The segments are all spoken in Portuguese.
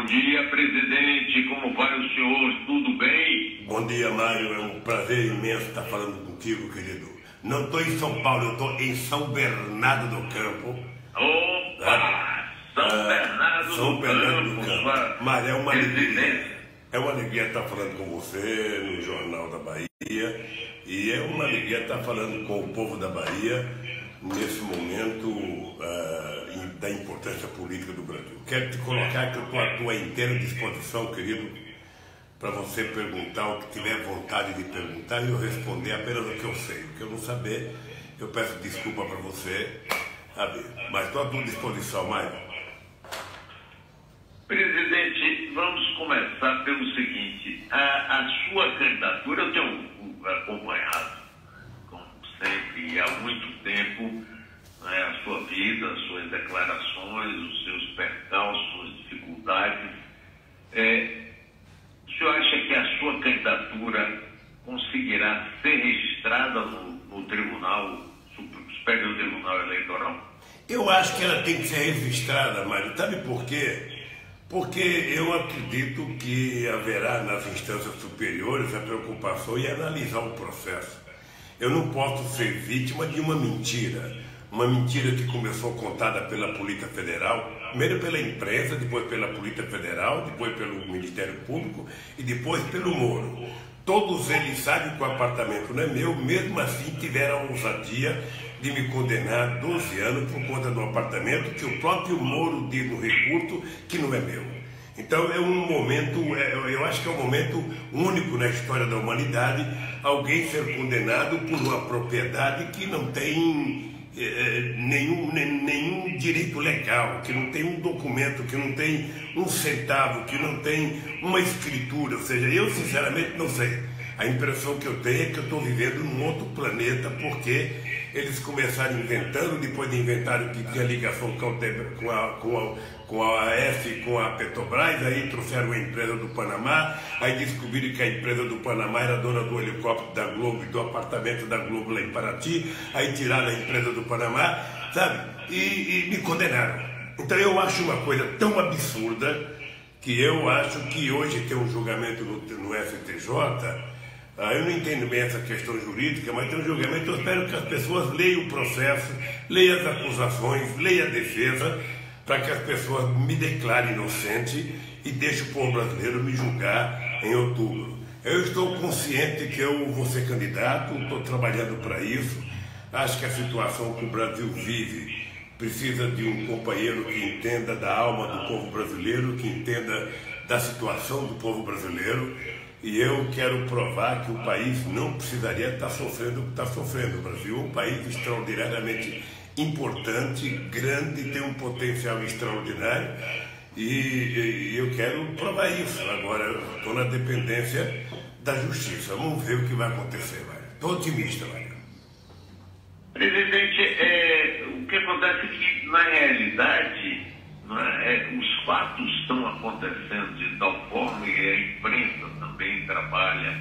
Bom dia, presidente. Como vai o senhor? Tudo bem? Bom dia, Mário. É um prazer imenso estar falando contigo, querido. Não estou em São Paulo, eu estou em São Bernardo do Campo. Opa! São Bernardo do Campo. Mário, é uma alegria. É uma alegria estar falando com você no Jornal da Bahia. E é uma alegria estar falando com o povo da Bahia nesse momento da importância política do Brasil. Quero te colocar que eu estou à tua inteira disposição, querido, para você perguntar o que tiver vontade de perguntar e eu responder apenas o que eu sei. O que eu não saber, eu peço desculpa para você, sabe? Mas estou à tua disposição, Mário. Presidente, vamos começar pelo seguinte. A sua candidatura eu tenho acompanhado, como sempre, há muito tempo, né, a sua vida, as suas declarações, os seus percalços, suas dificuldades. O senhor acha que a sua candidatura conseguirá ser registrada no Tribunal Superior Tribunal Eleitoral? Eu acho que ela tem que ser registrada, Mário. Sabe por quê? Porque eu acredito que haverá nas instâncias superiores a preocupação em analisar o processo. Eu não posso ser vítima de uma mentira que começou contada pela Polícia Federal, primeiro pela imprensa, depois pela Polícia Federal, depois pelo Ministério Público e depois pelo Moro. Todos eles sabem que o apartamento não é meu, mesmo assim tiveram a ousadia de me condenar 12 anos por conta do apartamento que o próprio Moro diz no recurso que não é meu. Então é um momento, eu acho que é um momento único na história da humanidade, alguém ser condenado por uma propriedade que não tem nenhum direito legal, que não tem um documento, que não tem um centavo, que não tem uma escritura. Ou seja, eu sinceramente não sei. A impressão que eu tenho é que eu estou vivendo num outro planeta, porque eles começaram inventando, depois de inventarem que tinha ligação com a AF, com a Petrobras, aí trouxeram a empresa do Panamá, aí descobriram que a empresa do Panamá era dona do helicóptero da Globo e do apartamento da Globo lá em Paraty, aí tiraram a empresa do Panamá, sabe? E me condenaram. Então eu acho uma coisa tão absurda que eu acho que hoje tem um julgamento no STJ. Eu não entendo bem essa questão jurídica, mas tem um julgamento. Eu espero que as pessoas leiam o processo, leiam as acusações, leiam a defesa, para que as pessoas me declarem inocente e deixem o povo brasileiro me julgar em outubro. Eu estou consciente que eu vou ser candidato, estou trabalhando para isso. Acho que a situação que o Brasil vive precisa de um companheiro que entenda da alma do povo brasileiro, que entenda da situação do povo brasileiro. E eu quero provar que o país não precisaria estar sofrendo o que está sofrendo. O Brasil é um país extraordinariamente importante, grande, tem um potencial extraordinário e eu quero provar isso. Agora eu estou na dependência da justiça. Vamos ver o que vai acontecer, Mário. Estou otimista, Mário. Presidente, o que acontece é que, na realidade, os fatos estão acontecendo de tal forma, e a imprensa também trabalha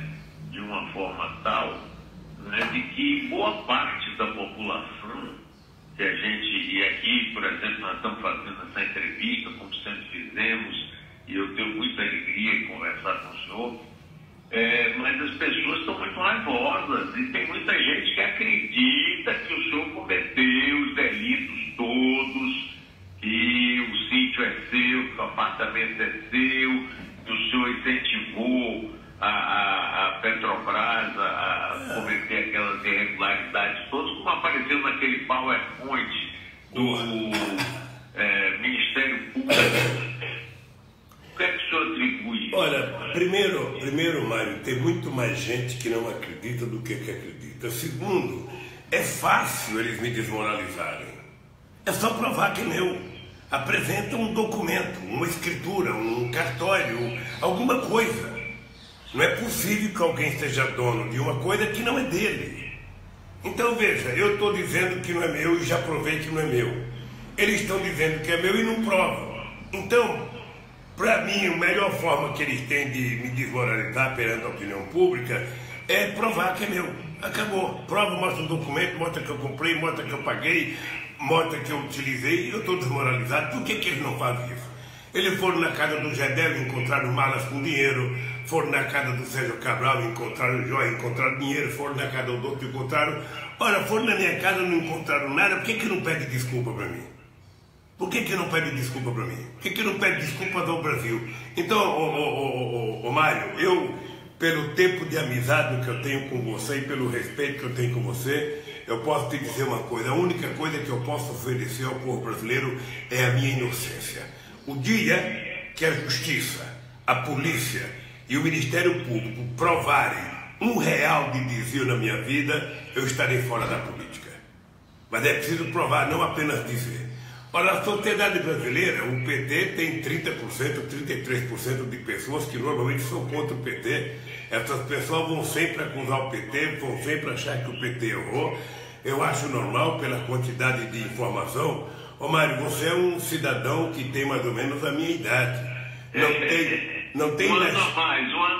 de uma forma tal, de que boa parte da população, que a gente, e aqui, por exemplo, nós estamos fazendo essa entrevista, como sempre fizemos, e eu tenho muita alegria em conversar com o senhor, mas as pessoas estão muito raivosas, e tem muita gente que acredita que o senhor cometeu os delitos todos, que o sítio é seu, que o apartamento é seu, que o senhor incentivou a Petrobras a cometer aquelas irregularidades todas, como apareceu naquele PowerPoint do Ministério Público. O que é que o senhor atribui? Olha, primeiro, Mário, tem muito mais gente que não acredita do que acredita. Segundo, é fácil eles me desmoralizarem. É só provar que é meu. Apresenta um documento, uma escritura, um cartório, alguma coisa. Não é possível que alguém seja dono de uma coisa que não é dele. Então veja, eu estou dizendo que não é meu e já provei que não é meu. Eles estão dizendo que é meu e não provam. Então, para mim, a melhor forma que eles têm de me desmoralizar perante a opinião pública é provar que é meu. Acabou. Prova, mostra um documento, mostra que eu comprei, mostra que eu paguei, mostra que eu utilizei e eu estou desmoralizado. Por que eles não fazem isso? Eles foram na casa do Gedel e encontraram malas com dinheiro, foram na casa do Sérgio Cabral e encontraram joia, encontraram dinheiro, foram na casa do outro e encontraram... Ora, foram na minha casa e não encontraram nada, por que não pede desculpa para mim? Por que não pede desculpa para mim? Por que não pede desculpa ao Brasil? Então, Mário, eu, pelo tempo de amizade que eu tenho com você e pelo respeito que eu tenho com você, eu posso te dizer uma coisa, a única coisa que eu posso oferecer ao povo brasileiro é a minha inocência. O dia que a justiça, a polícia e o Ministério Público provarem R$1 de desvio na minha vida, eu estarei fora da política. Mas é preciso provar, não apenas dizer. Ora, a sociedade brasileira, o PT tem 30%, 33% de pessoas que normalmente são contra o PT. Essas pessoas vão sempre acusar o PT, vão sempre achar que o PT errou. Eu acho normal pela quantidade de informação. Ô Mário, você é um cidadão que tem mais ou menos a minha idade. Não tem um ano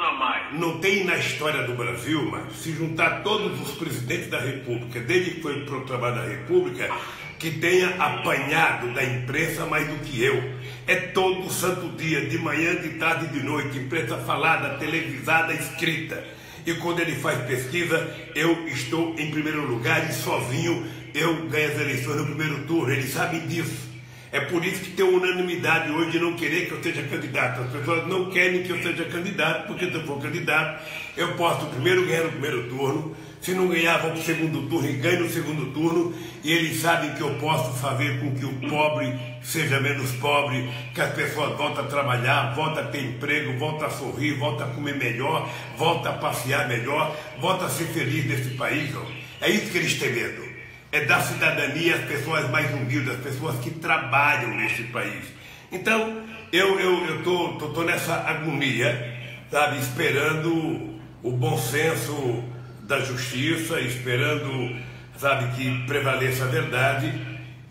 a mais. Não tem na história do Brasil, mas se juntar todos os presidentes da República, desde que foi proclamada a República, que tenha apanhado da imprensa mais do que eu. É todo santo dia, de manhã, de tarde e de noite, imprensa falada, televisada, escrita. E quando ele faz pesquisa, eu estou em primeiro lugar e sozinho eu ganho as eleições no primeiro turno. Eles sabem disso. É por isso que tem unanimidade hoje de não querer que eu seja candidato. As pessoas não querem que eu seja candidato, porque se eu for candidato, eu posso primeiro ganhar no primeiro turno. Se não ganhar, vou para o segundo turno e ganho no segundo turno. E eles sabem que eu posso fazer com que o pobre seja menos pobre, que as pessoas voltem a trabalhar, voltem a ter emprego, voltem a sorrir, voltem a comer melhor, voltem a passear melhor, voltem a ser feliz nesse país. Ó. É isso que eles têm medo. É dar cidadania às pessoas mais humildes, às pessoas que trabalham neste país. Então, eu tô nessa agonia, sabe, esperando o bom senso da justiça, esperando, sabe, que prevaleça a verdade.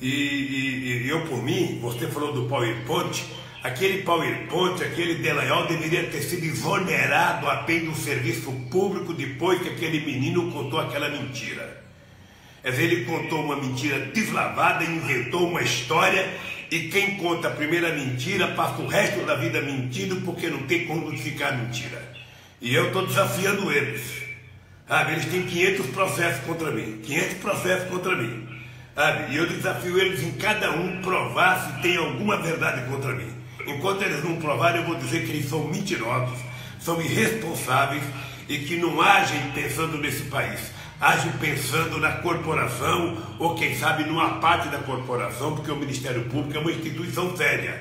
E eu, por mim, você falou do PowerPoint, aquele PowerPoint, aquele Delanhol deveria ter sido exonerado apenas do serviço público depois que aquele menino contou aquela mentira. Quer dizer, ele contou uma mentira deslavada, inventou uma história, e quem conta a primeira mentira passa o resto da vida mentindo porque não tem como justificar a mentira. E eu estou desafiando eles. Sabe? Eles têm 500 processos contra mim. 500 processos contra mim. Sabe? E eu desafio eles em cada um provar se tem alguma verdade contra mim. Enquanto eles não provarem, eu vou dizer que eles são mentirosos, são irresponsáveis e que não agem pensando nesse país. Agem pensando na corporação, ou quem sabe numa parte da corporação, porque o Ministério Público é uma instituição séria.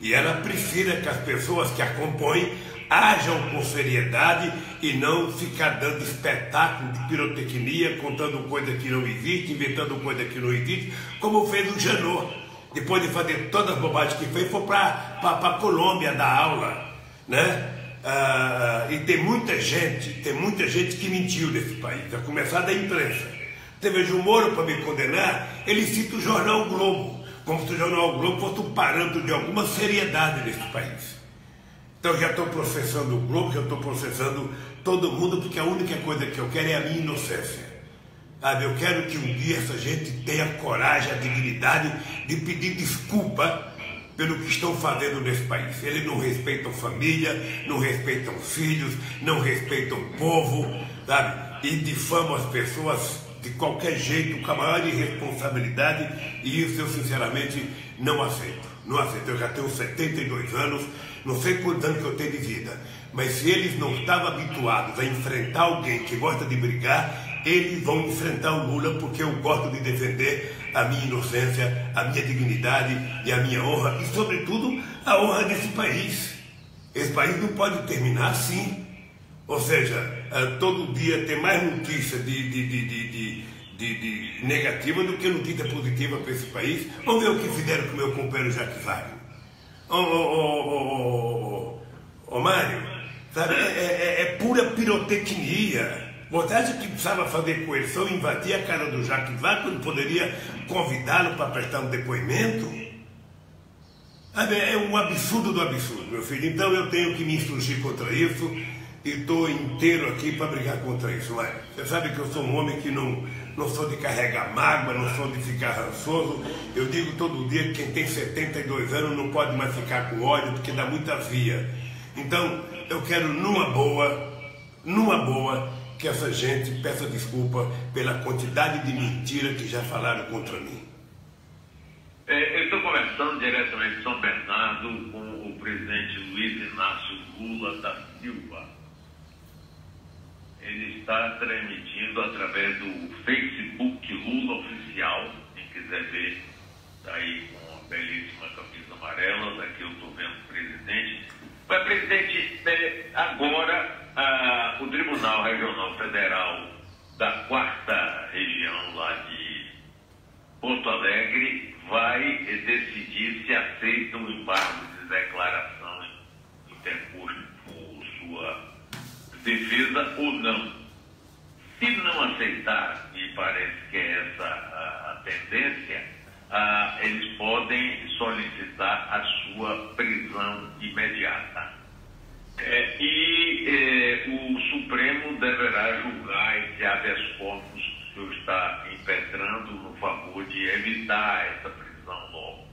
E ela precisa que as pessoas que a compõem ajam com seriedade e não ficar dando espetáculo de pirotecnia, contando coisa que não existe, inventando coisa que não existe, como fez o Janot. Depois de fazer todas as bobagens que fez, foi para a Colômbia dar aula, né? E tem muita gente que mentiu nesse país, a começar da imprensa. Você veja, o Moro, para me condenar, ele cita o jornal o Globo, como se o jornal o Globo fosse um parâmetro de alguma seriedade nesse país. Então eu já estou processando o Globo, já estou processando todo mundo, porque a única coisa que eu quero é a minha inocência. Sabe? Eu quero que um dia essa gente tenha coragem, a dignidade de pedir desculpa pelo que estão fazendo nesse país. Eles não respeitam família, não respeitam filhos, não respeitam o povo, sabe? E difamam as pessoas de qualquer jeito, com a maior irresponsabilidade, e isso eu sinceramente não aceito. Não aceito. Eu já tenho 72 anos, não sei quantos anos que eu tenho de vida, mas se eles não estavam habituados a enfrentar alguém que gosta de brigar, eles vão enfrentar o Lula, porque eu gosto de defender a minha inocência, a minha dignidade e a minha honra, e sobretudo a honra desse país. Esse país não pode terminar assim. Ou seja, todo dia tem mais notícia de negativa do que notícia positiva para esse país. Vamos ver o que fizeram com o meu companheiro Jacques Wagner. Mário, sabe, é pura pirotecnia. Você acha que precisava fazer coerção, invadir a casa do Jacques Wagner, quando poderia convidá-lo para prestar um depoimento? É um absurdo do absurdo, meu filho. Então eu tenho que me insurgir contra isso e estou inteiro aqui para brigar contra isso. Mas você sabe que eu sou um homem que não não sou de carregar mágoa, não sou de ficar rançoso. Eu digo todo dia que quem tem 72 anos não pode mais ficar com ódio, porque dá muita via. Então, eu quero numa boa, que essa gente peça desculpa pela quantidade de mentira que já falaram contra mim. Eu estou conversando diretamente de São Bernardo com o presidente Luiz Inácio Lula da Silva. Ele está transmitindo através do Facebook Lula Oficial. Quem quiser ver, está aí com uma belíssima camisa amarela. Daqui eu estou vendo o presidente. Mas, presidente, agora o Tribunal Regional Federal da 4ª Região lá de Porto Alegre vai decidir se aceita o embargo de declaração interposto por sua defesa ou não. Se não aceitar, e parece que é essa a tendência, eles podem solicitar a sua prisão imediata. O Supremo deverá julgar esse habeas corpus que o senhor está impetrando no favor de evitar essa prisão logo.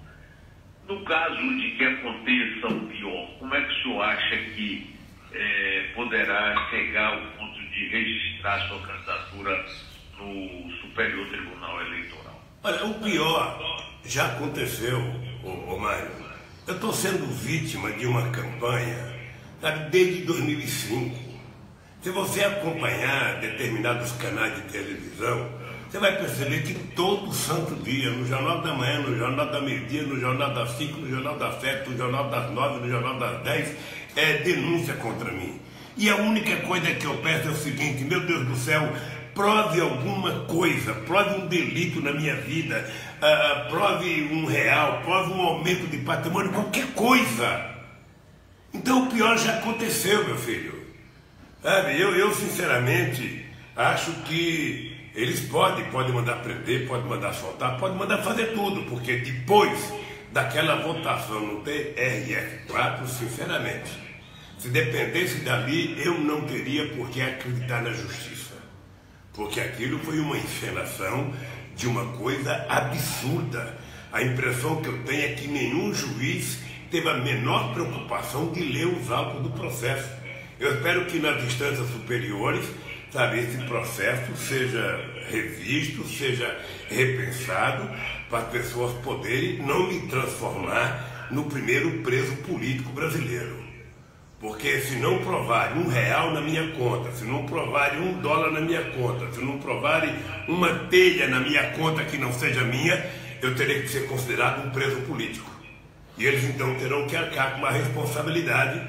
No caso de que aconteça o pior, como é que o senhor acha que poderá chegar ao ponto de registrar sua candidatura no Superior Tribunal Eleitoral? Olha, o pior já aconteceu, Mário. Eu estou sendo vítima de uma campanha, sabe, desde 2005. Se você acompanhar determinados canais de televisão, você vai perceber que todo santo dia, no Jornal da Manhã, no Jornal da Meio-Dia, no Jornal das 5, no Jornal das 7, no Jornal das 9, no Jornal das 10, é denúncia contra mim. E a única coisa que eu peço é o seguinte: meu Deus do céu, prove alguma coisa, prove um delito na minha vida, prove um real, prove um aumento de patrimônio, qualquer coisa. Então o pior já aconteceu, meu filho. Sabe, eu sinceramente acho que eles podem mandar prender, podem mandar soltar, podem mandar fazer tudo, porque depois daquela votação no TRF4, sinceramente, se dependesse dali, eu não teria por que acreditar na justiça. Porque aquilo foi uma encenação de uma coisa absurda. A impressão que eu tenho é que nenhum juiz teve a menor preocupação de ler os autos do processo. Eu espero que nas instâncias superiores, sabe, esse processo seja revisto, seja repensado, para as pessoas poderem não me transformar no primeiro preso político brasileiro. Porque se não provarem R$1 na minha conta, se não provarem $1 na minha conta, se não provarem uma telha na minha conta que não seja minha, eu terei que ser considerado um preso político. E eles então terão que arcar com uma responsabilidade,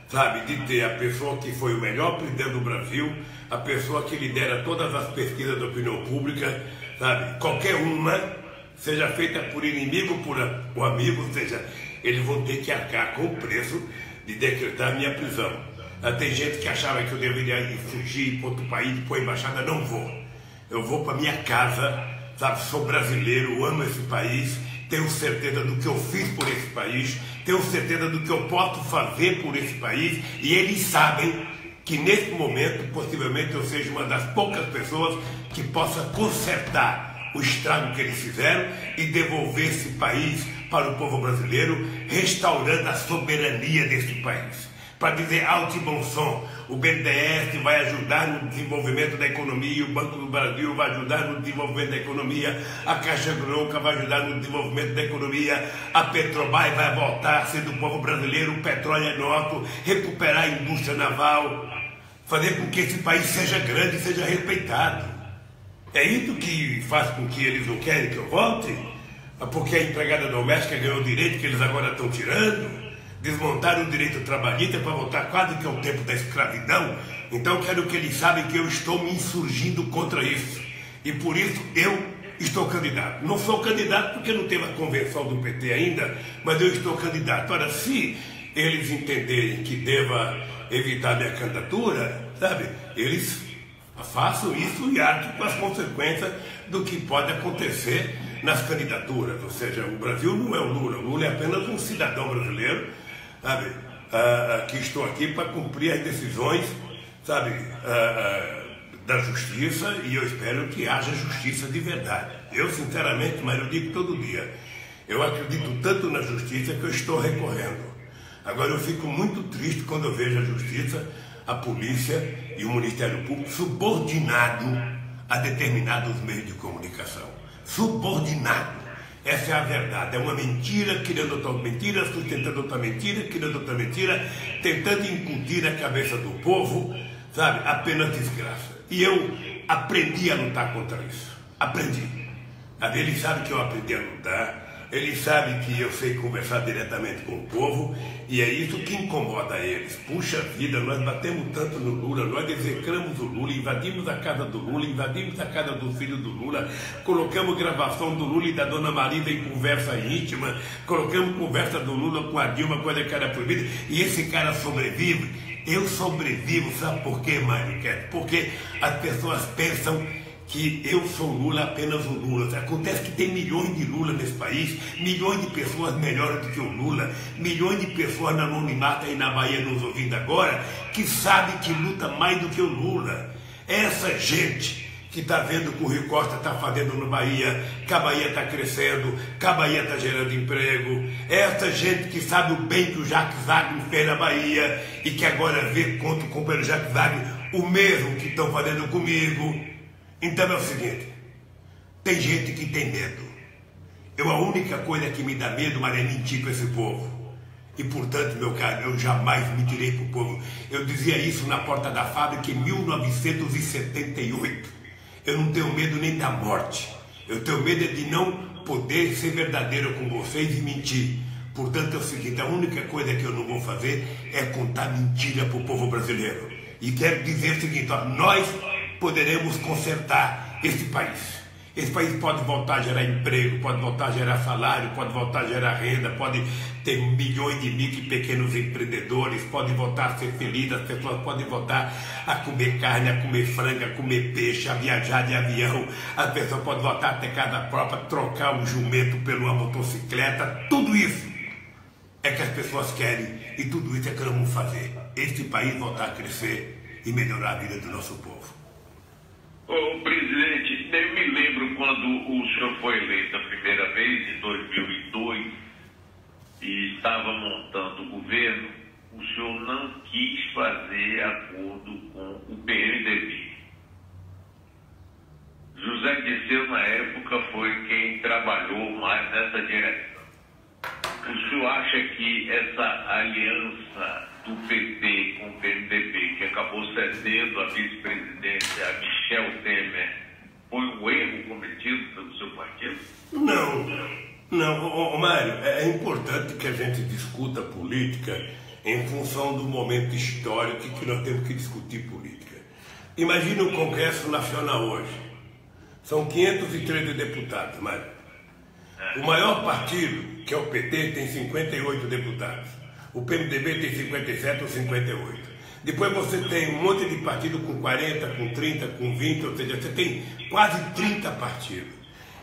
sabe, de ter a pessoa que foi o melhor presidente do Brasil, a pessoa que lidera todas as pesquisas da opinião pública, sabe, qualquer uma, seja feita por inimigo ou por amigo, ou seja, eles vão ter que arcar com o preço de decretar a minha prisão. Tem gente que achava que eu deveria ir fugir para outro país, para a embaixada. Não vou. Eu vou para minha casa, sabe, sou brasileiro, amo esse país, tenho certeza do que eu fiz por esse país, tenho certeza do que eu posso fazer por esse país, e eles sabem que nesse momento, possivelmente, eu seja uma das poucas pessoas que possa consertar o estrago que eles fizeram e devolver esse país para o povo brasileiro, restaurando a soberania desse país. Para dizer alto e bom som, o BNDES vai ajudar no desenvolvimento da economia, o Banco do Brasil vai ajudar no desenvolvimento da economia, a Caixa Econômica vai ajudar no desenvolvimento da economia, a Petrobras vai voltar a ser do povo brasileiro, o petróleo é nosso, recuperar a indústria naval, fazer com que esse país seja grande e seja respeitado. É isso que faz com que eles não querem que eu volte? Porque a empregada doméstica ganhou o direito que eles agora estão tirando? Desmontaram o direito trabalhista para voltar quase que ao tempo da escravidão? Então quero que eles saibam que eu estou me insurgindo contra isso. E por isso eu estou candidato. Não sou candidato porque não teve a convenção do PT ainda, mas eu estou candidato. Ora, se eles entenderem que deva evitar minha candidatura, sabe, eles façam isso e arquem com as consequências do que pode acontecer nas candidaturas. Ou seja, o Brasil não é o Lula é apenas um cidadão brasileiro, sabe, que estou aqui para cumprir as decisões, sabe, da justiça e eu espero que haja justiça de verdade. Eu, sinceramente, mas eu digo todo dia, eu acredito tanto na justiça que eu estou recorrendo. Agora, eu fico muito triste quando eu vejo a justiça, a polícia e o Ministério Público subordinado a determinados meios de comunicação. Subordinado. Essa é a verdade. É uma mentira, criando outra mentira, sustentando outra mentira, criando outra mentira, tentando incutir na cabeça do povo, sabe, apenas desgraça. E eu aprendi a lutar contra isso. Aprendi. Ele sabe que eu aprendi a lutar, ele sabe que eu sei conversar diretamente com o povo, e é isso que incomoda eles. Puxa vida, nós batemos tanto no Lula, nós execramos o Lula, invadimos a casa do Lula, invadimos a casa do filho do Lula, colocamos gravação do Lula e da dona Marisa em conversa íntima, colocamos conversa do Lula com a Dilma, coisa que era proibida, e esse cara sobrevive. Eu sobrevivo, sabe por quê, Mariquete? Porque as pessoas pensam que eu sou Lula, apenas o Lula. Acontece que tem milhões de Lula nesse país, milhões de pessoas melhores do que o Lula, milhões de pessoas na anonimato aí na Bahia nos ouvindo agora, que sabem que luta mais do que o Lula. Essa gente que está vendo o que o Rui Costa está fazendo no Bahia, que a Bahia está crescendo, que a Bahia está gerando emprego, essa gente que sabe o bem que o Jacques Wagner fez na Bahia e que agora vê contra o companheiro Jacques Wagner o mesmo que estão fazendo comigo. Então é o seguinte, tem gente que tem medo. A única coisa que me dá medo, mas é mentir com esse povo. E portanto, meu caro, eu jamais mentirei para o povo. Eu dizia isso na porta da fábrica em 1978. Eu não tenho medo nem da morte. Eu tenho medo de não poder ser verdadeiro com vocês e mentir. Portanto, é o seguinte, a única coisa que eu não vou fazer é contar mentira para o povo brasileiro. E quero dizer o seguinte, ó, nós poderemos consertar esse país. Esse país pode voltar a gerar emprego, pode voltar a gerar salário, pode voltar a gerar renda, pode ter milhões de micro e pequenos empreendedores, pode voltar a ser feliz, as pessoas podem voltar a comer carne, a comer frango, a comer peixe, a viajar de avião, as pessoas podem voltar a ter casa própria, trocar um jumento por uma motocicleta, tudo isso é que as pessoas querem e tudo isso é que nós vamos fazer. Este país voltar a crescer e melhorar a vida do nosso povo. Ô, presidente, eu me lembro quando o senhor foi eleito a primeira vez, em 2002, e estava montando o governo, o senhor não quis fazer acordo com o PMDB. José Dirceu, na época, foi quem trabalhou mais nessa direção. O senhor acha que essa aliança do PT com o PMDB, que acabou cedendo a vice-presidência a Michel Temer, foi um erro cometido pelo seu partido? Não, Mário, é importante que a gente discuta política em função do momento histórico que nós temos que discutir política. Imagina o Congresso Nacional hoje. São 513 deputados, Mário. O maior partido, que é o PT, tem 58 deputados. O PMDB tem 57 ou 58. Depois você tem um monte de partido com 40, com 30, com 20, ou seja, você tem quase 30 partidos.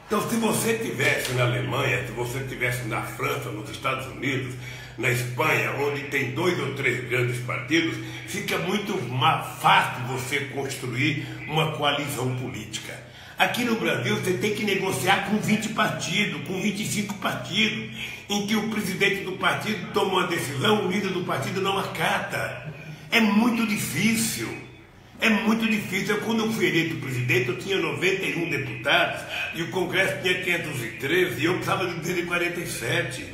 Então, se você estivesse na Alemanha, se você estivesse na França, nos Estados Unidos, na Espanha, onde tem 2 ou 3 grandes partidos, fica muito fácil você construir uma coalizão política. Aqui no Brasil você tem que negociar com 20 partidos, com 25 partidos, em que o presidente do partido toma uma decisão, o líder do partido não acata. É muito difícil. É muito difícil. Quando eu fui eleito presidente, eu tinha 91 deputados e o Congresso tinha 513 e eu precisava de 247.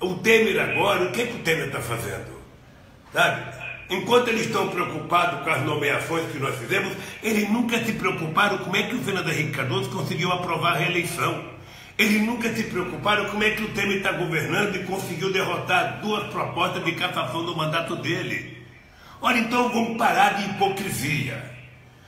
O Temer agora, o que o Temer está fazendo? Sabe? Enquanto eles estão preocupados com as nomeações que nós fizemos, eles nunca se preocuparam como é que o Fernando Henrique Cardoso conseguiu aprovar a reeleição. Eles nunca se preocuparam como é que o Temer está governando e conseguiu derrotar 2 propostas de cassação do mandato dele. Olha, então vamos parar de hipocrisia.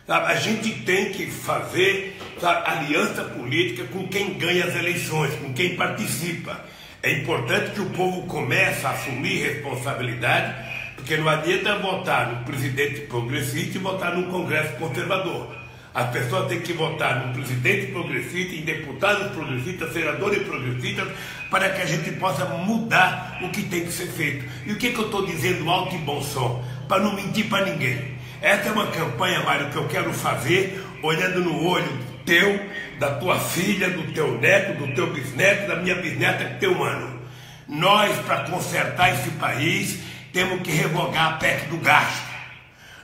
Sabe? A gente tem que fazer, sabe, aliança política com quem ganha as eleições, com quem participa. É importante que o povo comece a assumir responsabilidade, porque não adianta votar no presidente progressista e votar no Congresso conservador. As pessoas têm que votar no presidente progressista, em deputados progressistas, senadores progressistas, para que a gente possa mudar o que tem que ser feito. E o que eu estou dizendo alto e bom som? Para não mentir para ninguém. Essa é uma campanha, Mário, que eu quero fazer olhando no olho teu, da tua filha, do teu neto, do teu bisneto, da minha bisneta, do teu mano. Nós, para consertar esse país, temos que revogar a PEC do gasto.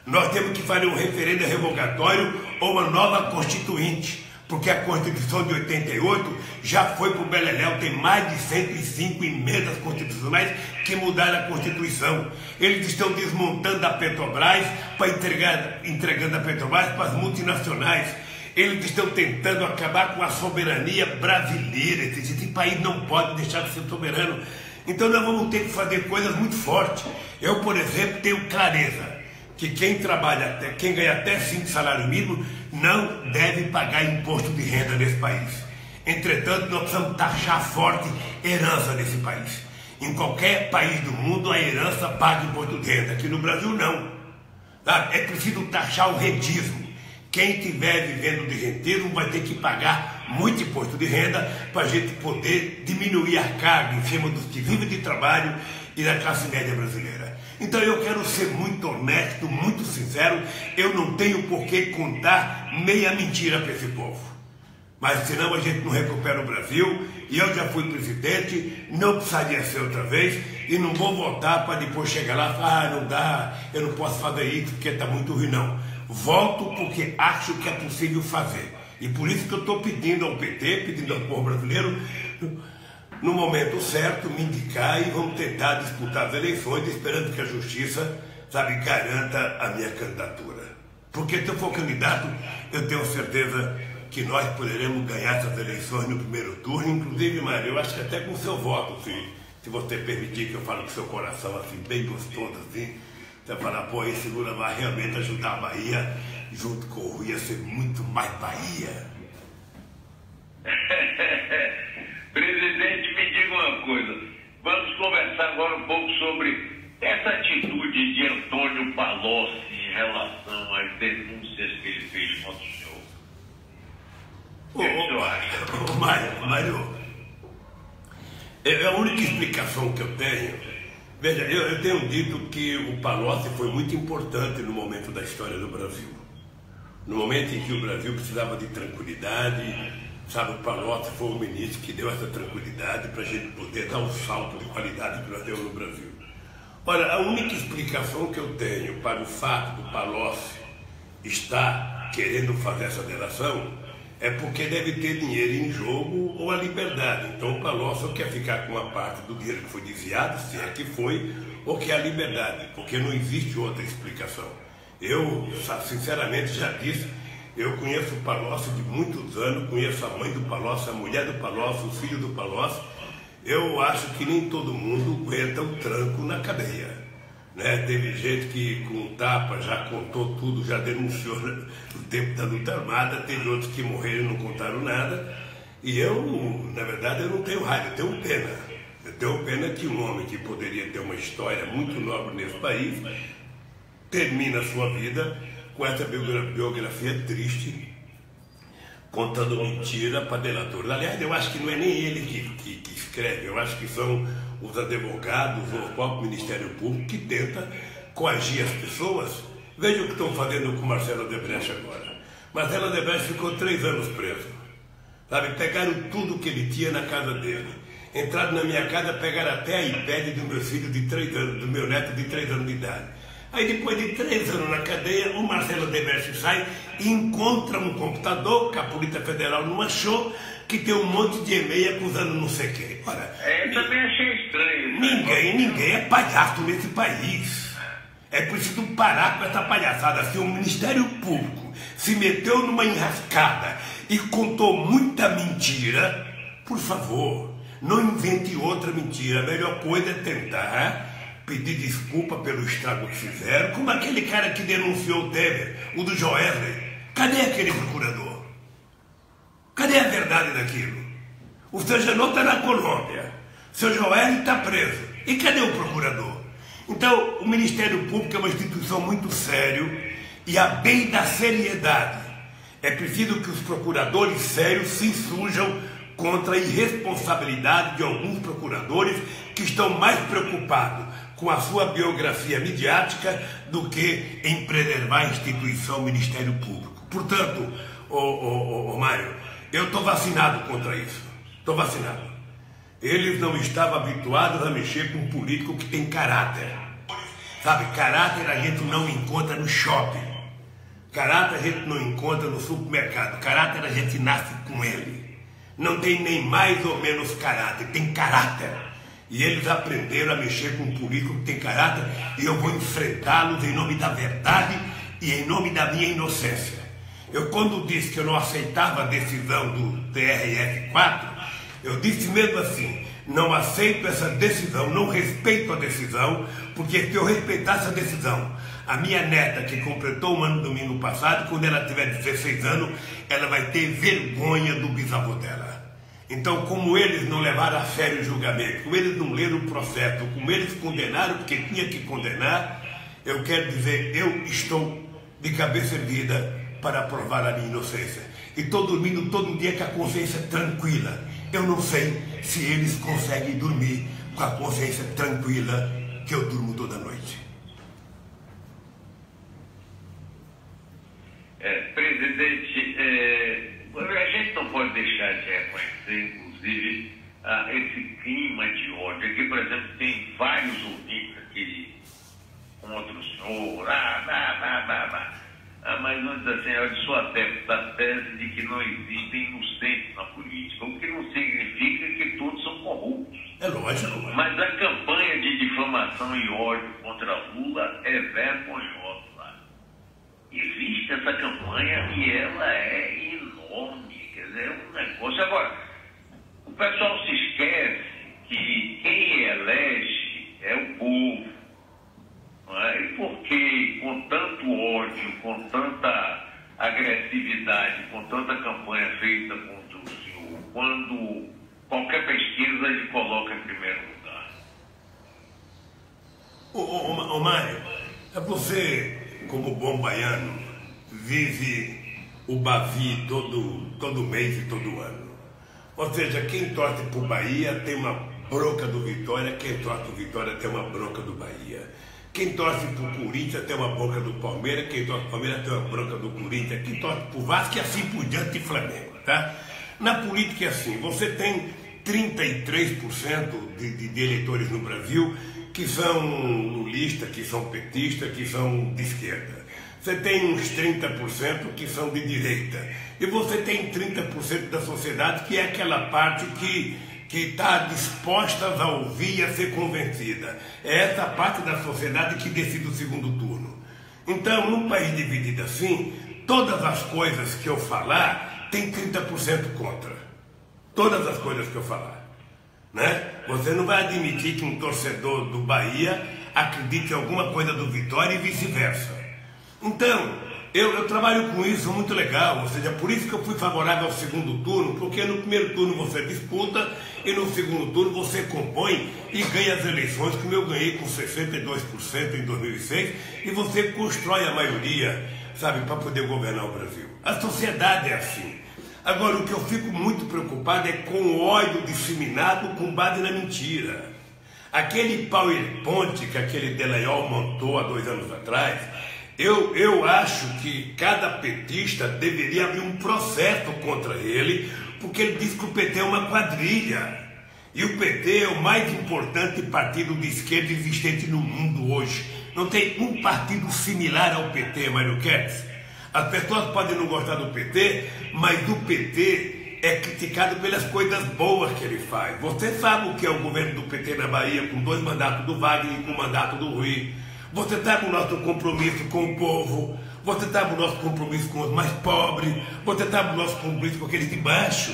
Nós temos que fazer um referendo revogatório ou uma nova constituinte, porque a Constituição de 88 já foi para o beleléu, tem mais de 105 emendas constitucionais que mudaram a Constituição. Eles estão desmontando a Petrobras para entregando a Petrobras para as multinacionais. Eles estão tentando acabar com a soberania brasileira. Esse país não pode deixar de ser soberano. Então nós vamos ter que fazer coisas muito fortes. Eu, por exemplo, tenho clareza que quem trabalha, quem ganha até 5 salários mínimos, não deve pagar imposto de renda nesse país. Entretanto, nós precisamos taxar forte herança nesse país. Em qualquer país do mundo, a herança paga imposto de renda. Aqui no Brasil, não. Sabe? É preciso taxar o rentismo. Quem estiver vivendo de rentismo vai ter que pagar muito imposto de renda para a gente poder diminuir a carga em cima dos que vivem de trabalho e da classe média brasileira. Então eu quero ser muito honesto, muito sincero. Eu não tenho por que contar meia mentira para esse povo. Mas senão a gente não recupera o Brasil. E eu já fui presidente, não precisaria ser outra vez. E não vou votar para depois chegar lá e falar, não dá, eu não posso fazer isso porque está muito ruim, não. Volto porque acho que é possível fazer. E por isso que eu estou pedindo ao PT, pedindo ao povo brasileiro, no momento certo, me indicar e vamos tentar disputar as eleições, esperando que a justiça, sabe, garanta a minha candidatura. Porque se eu for candidato, eu tenho certeza que nós poderemos ganhar essas eleições no primeiro turno, inclusive, Mário, eu acho que até com o seu voto, se você permitir que eu fale com o seu coração assim, bem gostoso, assim, você vai falar, pô, esse Lula vai realmente ajudar a Bahia, junto com o Rui, ia ser muito mais Bahia. Presidente, me diga uma coisa. Vamos conversar agora um pouco sobre essa atitude de Antônio Palocci em relação às denúncias que ele fez contra o senhor. O que o senhor acha? Mário, a única explicação que eu tenho, veja, eu tenho dito que o Palocci foi muito importante no momento da história do Brasil. No momento em que o Brasil precisava de tranquilidade, sabe, o Palocci foi o ministro que deu essa tranquilidade para a gente poder dar um salto de qualidade que nós temos no Brasil. Ora, a única explicação que eu tenho para o fato do Palocci estar querendo fazer essa delação é porque deve ter dinheiro em jogo ou a liberdade. Então o Palocci quer ficar com uma parte do dinheiro que foi desviado, se é que foi, ou que é a liberdade, porque não existe outra explicação. Eu, sinceramente, já disse, eu conheço o Palocci de muitos anos, conheço a mãe do Palocci, a mulher do Palocci, o filho do Palocci. Eu acho que nem todo mundo aguenta o tranco na cadeia. Né? Teve gente que com tapa já contou tudo, já denunciou no tempo da luta armada, teve outros que morreram e não contaram nada. E eu, na verdade, eu não tenho raiva, eu tenho pena. Eu tenho pena que um homem que poderia ter uma história muito nobre nesse país termina a sua vida com essa biografia triste, contando mentira para delatores. Aliás, eu acho que não é nem ele que escreve, eu acho que são os advogados ou o próprio Ministério Público que tenta coagir as pessoas. Veja o que estão fazendo com Marcelo Odebrecht agora. Marcelo Odebrecht ficou 3 anos preso. Sabe, pegaram tudo que ele tinha na casa dele. Entraram na minha casa, pegaram até a iPad do meu filho de 3 anos, do meu neto de 3 anos de idade. Aí depois de 3 anos na cadeia, o Marcelo Odebrecht sai e encontra um computador que a Polícia Federal não achou, que tem um monte de e-mail acusando não sei quem. Ora, eu também achei estranho. Ninguém é palhaço nesse país. É preciso parar com essa palhaçada. Se o Ministério Público se meteu numa enrascada e contou muita mentira, por favor, não invente outra mentira. A melhor coisa é tentar pedir desculpa pelo estrago que fizeram, como aquele cara que denunciou o Temer, o do Joesley. Cadê aquele procurador? Cadê a verdade daquilo? O seu Janot está na Colômbia, o seu Joesley está preso. E cadê o procurador? Então, o Ministério Público é uma instituição muito séria e, a bem da seriedade, é preciso que os procuradores sérios se insurjam contra a irresponsabilidade de alguns procuradores que estão mais preocupados com a sua biografia midiática do que em preservar a instituição Ministério Público. Portanto, Mário, eu estou vacinado contra isso. Estou vacinado. Eles não estavam habituados a mexer com um político que tem caráter. Sabe, caráter a gente não encontra no shopping. Caráter a gente não encontra no supermercado. Caráter a gente nasce com ele. Não tem nem mais ou menos caráter, tem caráter. E eles aprenderam a mexer com um político que tem caráter, e eu vou enfrentá-los em nome da verdade e em nome da minha inocência. Eu, quando disse que eu não aceitava a decisão do TRF4, eu disse mesmo assim: não aceito essa decisão, não respeito a decisão, porque se eu respeitasse a decisão, a minha neta, que completou um ano domingo passado, quando ela tiver 16 anos, ela vai ter vergonha do bisavô dela. Então, como eles não levaram a sério o julgamento, como eles não leram o processo, como eles condenaram porque tinha que condenar, eu quero dizer, eu estou de cabeça erguida para provar a minha inocência. E estou dormindo todo dia com a consciência tranquila. Eu não sei se eles conseguem dormir com a consciência tranquila que eu durmo toda noite. Presidente, a gente não pode deixar de reconhecer, inclusive, esse clima de ódio. Aqui, por exemplo, tem vários ouvintes aqui contra o senhor, mas vamos dizer assim, eu sou adepto da tese de que não existem inocentes na política, o que não significa que todos são corruptos. É lógico. Mas a campanha de difamação e ódio contra Lula é vergonhosa. Existe essa campanha e ela é enorme, quer dizer, é um negócio. Agora, o pessoal se esquece que quem elege é o povo. Não é? E por que, com tanto ódio, com tanta agressividade, com tanta campanha feita contra o senhor, quando qualquer pesquisa ele coloca em primeiro lugar? Mário, você, como bom baiano, vive o Bavi todo mês e todo ano. Ou seja, quem torce por Bahia tem uma bronca do Vitória, quem torce por Vitória tem uma bronca do Bahia. Quem torce por Corinthians tem uma bronca do Palmeiras, quem torce por Palmeiras tem uma bronca do Corinthians, quem torce por Vasco e assim por diante de Flamengo, tá? Na política é assim, você tem 33% de eleitores no Brasil que são lulistas, que são petistas, que são de esquerda. Você tem uns 30% que são de direita. E você tem 30% da sociedade que é aquela parte que está disposta a ouvir e a ser convencida. É essa parte da sociedade que decide o segundo turno. Então, num país dividido assim, todas as coisas que eu falar, tem 30% contra. Todas as coisas que eu falar. Né? Você não vai admitir que um torcedor do Bahia acredite em alguma coisa do Vitória e vice-versa. Então, eu trabalho com isso muito legal, ou seja, por isso que eu fui favorável ao segundo turno, porque no primeiro turno você disputa e no segundo turno você compõe e ganha as eleições, como eu ganhei com 62% em 2006, e você constrói a maioria, sabe, para poder governar o Brasil. A sociedade é assim. Agora, o que eu fico muito preocupado é com o ódio disseminado com base na mentira. Aquele PowerPoint que aquele Delayol montou há 2 anos atrás, eu acho que cada petista deveria abrir um processo contra ele, porque ele diz que o PT é uma quadrilha. E o PT é o mais importante partido de esquerda existente no mundo hoje. Não tem um partido similar ao PT, Mário Kertz. As pessoas podem não gostar do PT, mas o PT é criticado pelas coisas boas que ele faz. Você sabe o que é o governo do PT na Bahia, com 2 mandatos do Wagner e com o mandato do Rui. Você sabe o nosso compromisso com o povo, você sabe o nosso compromisso com os mais pobres, você sabe o nosso compromisso com aqueles de baixo.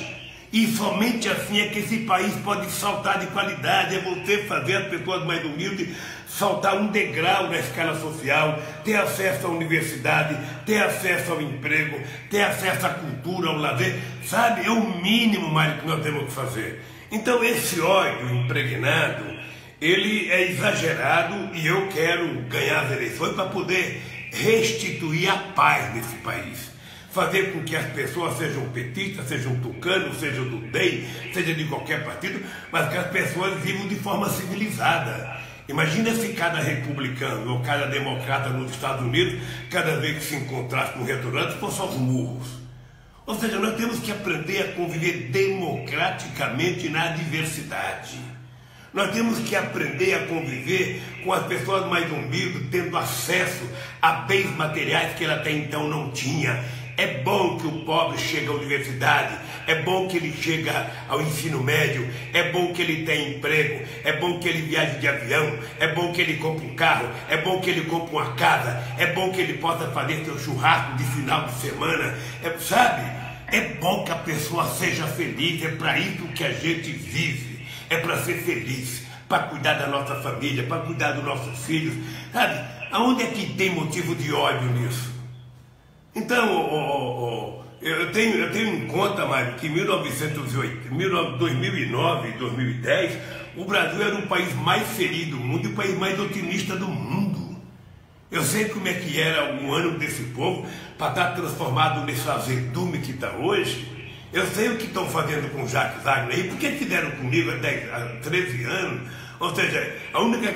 E somente assim é que esse país pode saltar de qualidade, é você fazer as pessoas mais humildes saltar um degrau na escala social, ter acesso à universidade, ter acesso ao emprego, ter acesso à cultura, ao lazer, sabe? É o mínimo, Mário, que nós temos que fazer. Então esse ódio impregnado, ele é exagerado e eu quero ganhar as eleições para poder restituir a paz nesse país. Fazer com que as pessoas sejam petistas, sejam tucanos, sejam do DEM, seja de qualquer partido, mas que as pessoas vivam de forma civilizada. Imagina se cada republicano ou cada democrata nos Estados Unidos, cada vez que se encontrasse num restaurante, fosse aos murros. Ou seja, nós temos que aprender a conviver democraticamente na diversidade. Nós temos que aprender a conviver com as pessoas mais humildes, tendo acesso a bens materiais que ela até então não tinha. É bom que o pobre chegue à universidade, é bom que ele chegue ao ensino médio, é bom que ele tenha emprego, é bom que ele viaje de avião, é bom que ele compre um carro, é bom que ele compre uma casa, é bom que ele possa fazer seu churrasco de final de semana, sabe? É bom que a pessoa seja feliz, é para isso que a gente vive, é para ser feliz, para cuidar da nossa família, para cuidar dos nossos filhos, sabe? Aonde é que tem motivo de ódio nisso? Então, eu tenho em conta, Mário, que em 2009 e 2010, o Brasil era o país mais feliz do mundo e o país mais otimista do mundo. Eu sei como é que era o ânimo desse povo para estar transformado nesse azedume que está hoje. Eu sei o que estão fazendo com o Jacques Wagner aí, porque fizeram comigo há 13 anos. Ou seja, a única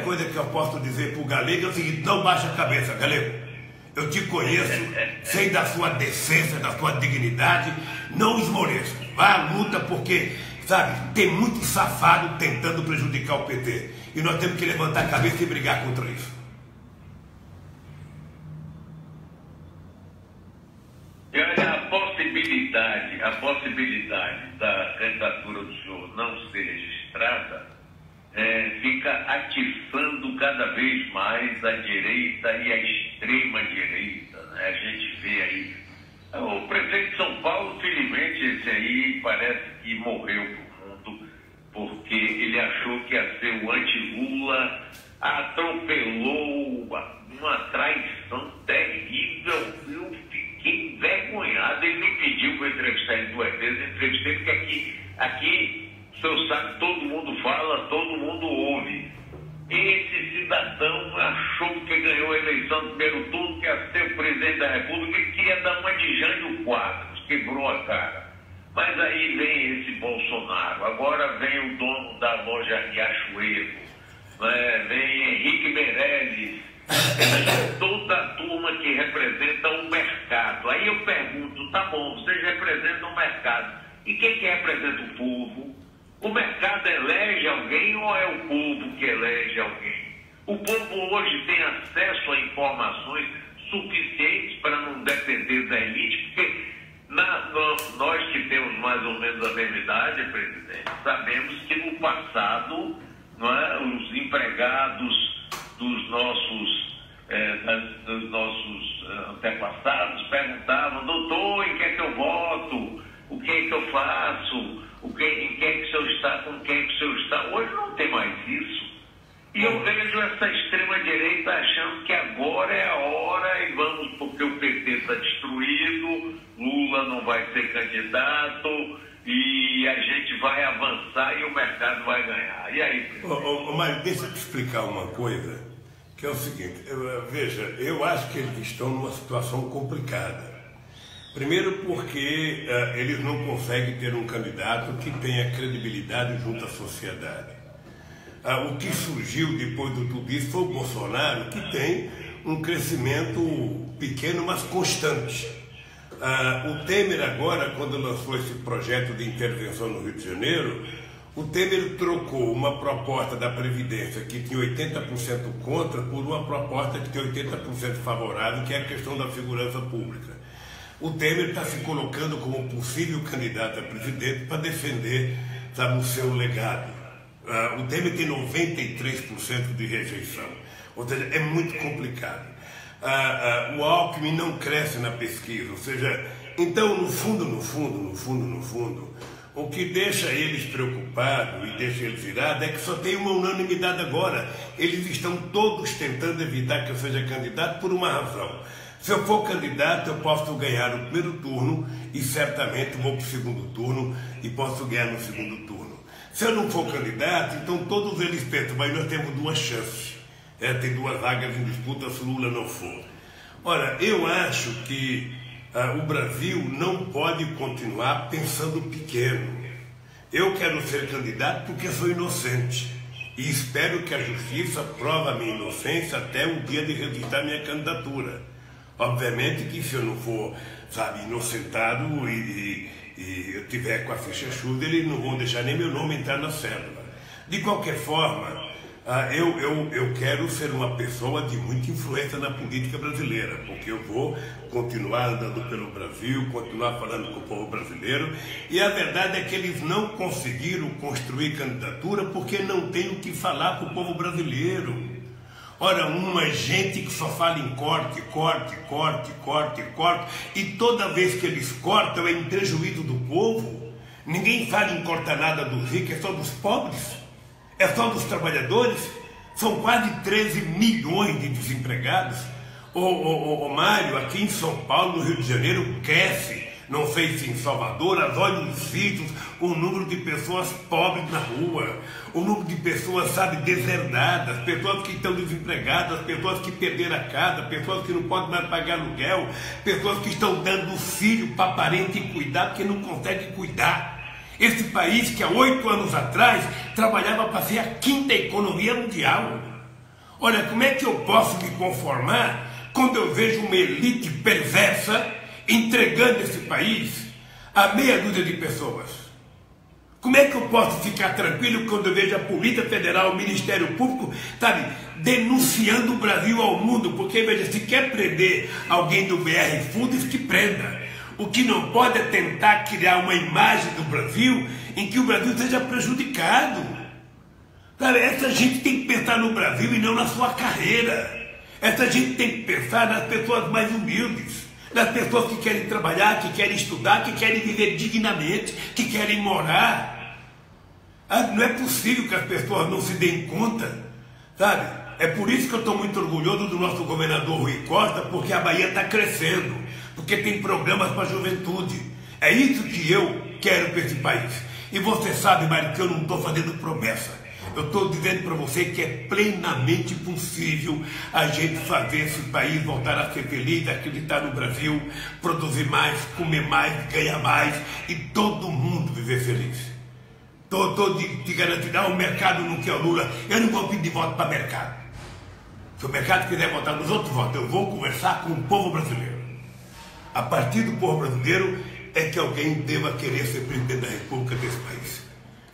coisa que eu posso dizer para o Galego é o seguinte: não baixa a cabeça, Galego. Eu te conheço, sei da sua decência, da sua dignidade, não esmoreça. Vá à luta porque, sabe, tem muito safado tentando prejudicar o PT. E nós temos que levantar a cabeça e brigar contra isso. E olha, a possibilidade da candidatura do senhor não ser registrada fica atiçando cada vez mais a direita e a extrema-direita, né? A gente vê aí. O prefeito de São Paulo, felizmente, esse aí parece que morreu pro mundo, porque ele achou que ia ser o anti-Lula, atropelou uma traição terrível. Eu fiquei envergonhado. Ele me pediu para entrevistar ele 2 vezes, eu entrevistei, porque aqui o senhor sabe, todo mundo fala, todo mundo ouve. Esse cidadão achou que ganhou a eleição do primeiro turno, que ia ser o presidente da República, e queria dar uma de Jânio Quadros, quebrou a cara. Mas aí vem esse Bolsonaro, agora vem o dono da loja Riachuelo, né? Vem Henrique Meirelles, toda a turma que representa o mercado. Aí eu pergunto, tá bom, vocês representam o mercado, e quem que representa o povo? O mercado elege alguém ou é o povo que elege alguém? O povo hoje tem acesso a informações suficientes para não depender da elite, porque nós que temos mais ou menos a mesma idade, presidente, sabemos que no passado, não é, os empregados dos nossos antepassados perguntavam: doutor, em que é que eu voto? O que é que eu faço? Em quem é que o senhor está? Com quem é que o senhor está? Hoje não tem mais isso. E eu vejo essa extrema-direita achando que agora é a hora e vamos, porque o PT está destruído, Lula não vai ser candidato e a gente vai avançar e o mercado vai ganhar. E aí? Mário, deixa eu te explicar uma coisa, que é o seguinte. Veja, eu acho que eles estão numa situação complicada. Primeiro porque eles não conseguem ter um candidato que tenha credibilidade junto à sociedade. O que surgiu depois do tudo isso foi o Bolsonaro, que tem um crescimento pequeno, mas constante. O Temer agora, quando lançou esse projeto de intervenção no Rio de Janeiro, o Temer trocou uma proposta da Previdência que tinha 80% contra por uma proposta que tem 80% favorável, que é a questão da segurança pública. O Temer está se colocando como possível candidato a presidente para defender, sabe, o seu legado. O Temer tem 93% de rejeição, ou seja, é muito complicado. O Alckmin não cresce na pesquisa, ou seja, então no fundo, o que deixa eles preocupados e deixa eles irados é que só tem uma unanimidade agora. Eles estão todos tentando evitar que eu seja candidato por uma razão. Se eu for candidato, eu posso ganhar no primeiro turno e certamente vou para o segundo turno e posso ganhar no segundo turno. Se eu não for candidato, então todos eles pensam, mas nós temos 2 chances. Tem 2 vagas em disputa se Lula não for. Ora, eu acho que o Brasil não pode continuar pensando pequeno. Eu quero ser candidato porque sou inocente. e espero que a justiça prove a minha inocência até o dia de registrar minha candidatura. Obviamente que se eu não for, sabe, inocentado e eu tiver com a ficha chuva, eles não vão deixar nem meu nome entrar na cédula. De qualquer forma, eu quero ser uma pessoa de muita influência na política brasileira, porque eu vou continuar andando pelo Brasil, continuar falando com o povo brasileiro, e a verdade é que eles não conseguiram construir candidatura porque não tem o que falar para o povo brasileiro. Ora, uma gente que só fala em corte, e toda vez que eles cortam é em prejuízo do povo. Ninguém fala em cortar nada dos ricos, é só dos pobres, é só dos trabalhadores. São quase 13 milhões de desempregados. O Mário, aqui em São Paulo, no Rio de Janeiro, cresce. Não sei se em Salvador, olha os sítios, o número de pessoas pobres na rua, o número de pessoas, sabe, deserdadas, pessoas que estão desempregadas, pessoas que perderam a casa, pessoas que não podem mais pagar aluguel, pessoas que estão dando filho para parente cuidar porque não conseguem cuidar. Esse país que há 8 anos atrás trabalhava para ser a 5ª economia mundial. Olha, como é que eu posso me conformar quando eu vejo uma elite perversa entregando esse país a meia dúzia de pessoas? Como é que eu posso ficar tranquilo quando eu vejo a Polícia Federal, o Ministério Público, sabe, denunciando o Brasil ao mundo? Porque, veja, se quer prender alguém do BR Foods, que prenda. O que não pode é tentar criar uma imagem do Brasil em que o Brasil seja prejudicado. Sabe, essa gente tem que pensar no Brasil e não na sua carreira. Essa gente tem que pensar nas pessoas mais humildes, das pessoas que querem trabalhar, que querem estudar, que querem viver dignamente, que querem morar. Não é possível que as pessoas não se deem conta, sabe? É por isso que eu estou muito orgulhoso do nosso governador Rui Costa, porque a Bahia está crescendo, porque tem programas para a juventude. É isso que eu quero para esse país. E você sabe, Mário, que eu não estou fazendo promessa. Eu estou dizendo para você que é plenamente possível a gente fazer esse país voltar a ser feliz, acreditar no Brasil, produzir mais, comer mais, ganhar mais e todo mundo viver feliz. Estou te garantindo, o mercado não quer o Lula, eu não vou pedir voto para o mercado. Se o mercado quiser votar nos outros votos, eu vou conversar com o povo brasileiro. A partir do povo brasileiro é que alguém deva querer ser presidente da República desse país.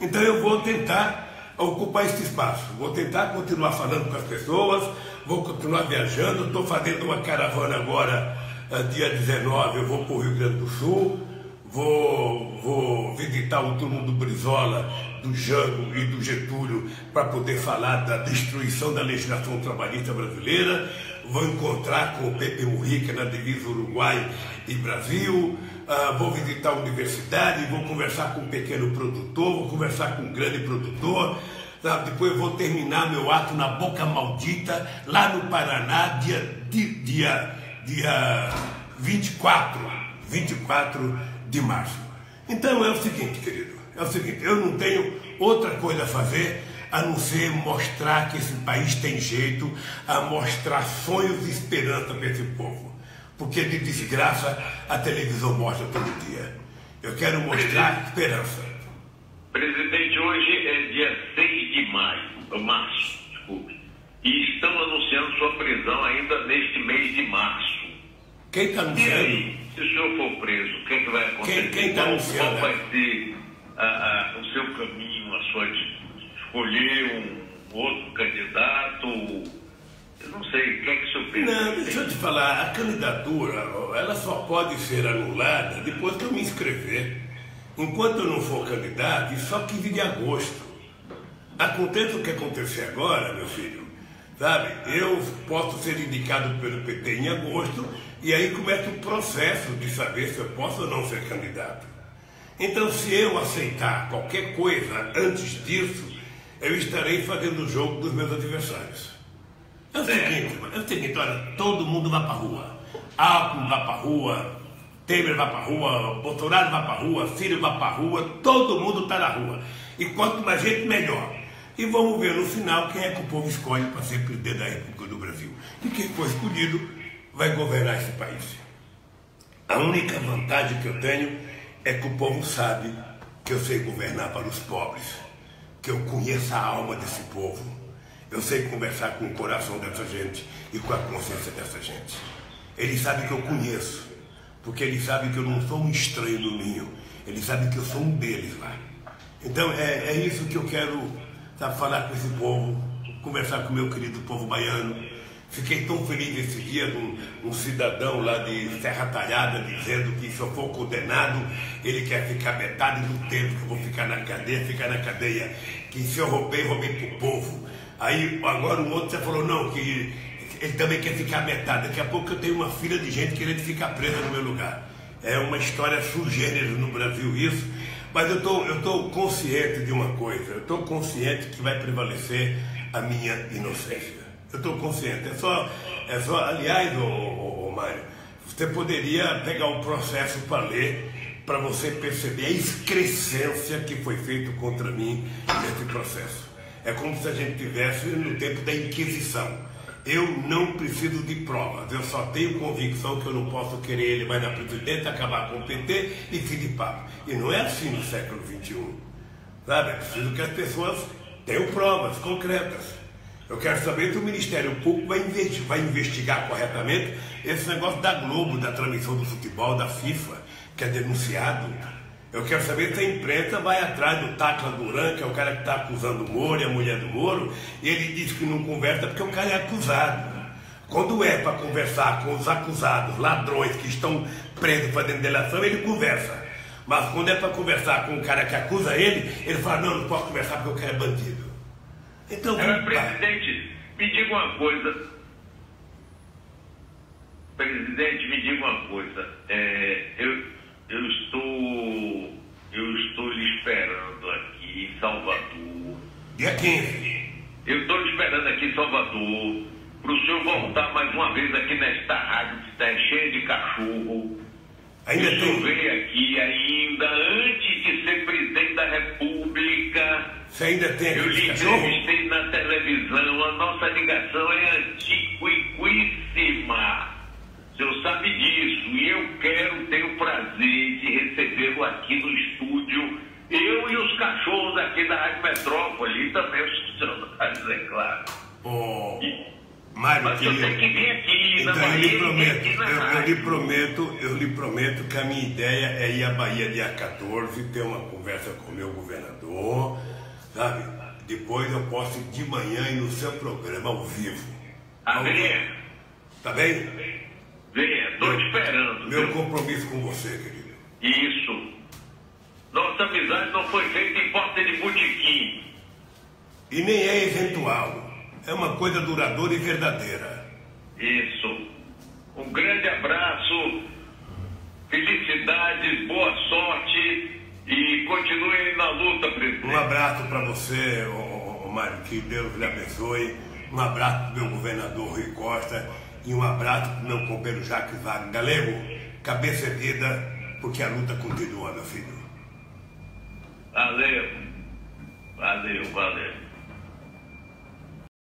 Então eu vou tentar ocupar esse espaço, vou tentar continuar falando com as pessoas, vou continuar viajando. Estou fazendo uma caravana agora, dia 19, eu vou para o Rio Grande do Sul, vou visitar o túmulo do Brizola, do Jango e do Getúlio para poder falar da destruição da legislação trabalhista brasileira, vou encontrar com o Pepe Mujica na divisa Uruguai e Brasil, vou visitar a universidade, vou conversar com um pequeno produtor, vou conversar com um grande produtor, sabe? Depois vou terminar meu ato na Boca Maldita, lá no Paraná, dia 24 de março. Então é o seguinte, querido, é o seguinte, eu não tenho outra coisa a fazer a não ser mostrar que esse país tem jeito, a mostrar sonhos e esperança para esse povo. Porque de desgraça a televisão mostra todo dia. Eu quero mostrar esperança. Presidente, hoje é dia 6 de março, desculpe, e estão anunciando sua prisão ainda neste mês de março. Quem está anunciando? E aí, se o senhor for preso, o que vai acontecer? Quem está anunciando? Qual vai ser o seu caminho, a sua atitude? Escolher um outro candidato? Eu não sei, o que é que o senhor pensa? Não, deixa eu te falar, a candidatura, ela só pode ser anulada depois que eu me inscrever. Enquanto eu não for candidato, isso só 15 de agosto. Aconteça o que acontecer agora, meu filho, sabe? Eu posso ser indicado pelo PT em agosto e aí começa o processo de saber se eu posso ou não ser candidato. Então, se eu aceitar qualquer coisa antes disso, eu estarei fazendo o jogo dos meus adversários. É o seguinte, olha, todo mundo vai para a rua. Alckmin vai para a rua, Temer vai para a rua, Bolsonaro vai para a rua, Ciro vai para a rua, todo mundo está na rua. E quanto mais gente, melhor. E vamos ver no final quem é que o povo escolhe para ser presidente da República do Brasil. E quem for escolhido vai governar esse país. A única vantagem que eu tenho é que o povo sabe que eu sei governar para os pobres. que eu conheço a alma desse povo. Eu sei conversar com o coração dessa gente e com a consciência dessa gente. Eles sabem que eu conheço, porque eles sabem que eu não sou um estranho no ninho. Eles sabem que eu sou um deles lá. Então é isso que eu quero, sabe, falar com esse povo, conversar com o meu querido povo baiano. Fiquei tão feliz esse dia de um cidadão lá de Serra Talhada dizendo que se eu for condenado, ele quer ficar metade do tempo que eu vou ficar na cadeia, que se eu roubei pro povo. Aí agora um outro já falou, não, que ele também quer ficar metade. Daqui a pouco eu tenho uma fila de gente querendo ficar presa no meu lugar. É uma história sui generis no Brasil isso, mas eu tô consciente de uma coisa, eu estou consciente que vai prevalecer a minha inocência. Eu estou consciente, é só aliás, Mário, você poderia pegar um processo para ler, para você perceber a excrescência que foi feita contra mim nesse processo. É como se a gente estivesse no tempo da Inquisição. Eu não preciso de provas, eu só tenho convicção que eu não posso querer ele vai na presidência, acabar com o PT e fim de papo. E não é assim no século XXI. Sabe? É preciso que as pessoas tenham provas concretas. Eu quero saber se o Ministério Público vai investigar corretamente esse negócio da Globo, da transmissão do futebol, da FIFA, que é denunciado. Eu quero saber se a imprensa vai atrás do Tacla Duran, que é o cara que está acusando o Moro e a mulher do Moro, e ele diz que não conversa porque o cara é acusado. Quando é para conversar com os acusados, ladrões que estão presos fazendo delação, ele conversa. Mas quando é para conversar com o cara que acusa ele fala, não posso conversar porque o cara é bandido. Então, presidente, me diga uma coisa. Presidente, me diga uma coisa. Eu estou lhe esperando aqui em Salvador. Dia 15. Eu estou lhe esperando aqui em Salvador para o senhor voltar mais uma vez aqui nesta rádio que está cheia de cachorro. Ainda o senhor veio aqui ainda antes de ser presidente da República. Você ainda tem eu lhe cachorro? entrevistei na televisão. A nossa ligação é antiquíssima. O senhor sabe disso. E eu tenho o prazer de recebê-lo aqui no estúdio. Eu e os cachorros aqui da Rádio Metrópole. E também os funcionários, é claro. Mário, mas eu tenho que vir aqui então, na Bahia. Eu lhe prometo que a minha ideia é ir à Bahia dia 14, ter uma conversa com o meu governador, sabe? Depois eu posso ir de manhã ir no seu programa ao vivo. Venha. Tá bem? Venha, estou te esperando. Meu compromisso com você, querido. Isso. Nossa amizade não foi feita em porta de botequim. E nem é eventual. É uma coisa duradoura e verdadeira. Isso. Um grande abraço, felicidades, boa sorte e continue aí na luta, presidente. Um abraço para você, Mário, que Deus lhe abençoe. Um abraço para o meu governador Rui Costa e um abraço para o meu companheiro Jacques Wagner. Galego, cabeça erguida, porque a luta continua, meu filho. Valeu.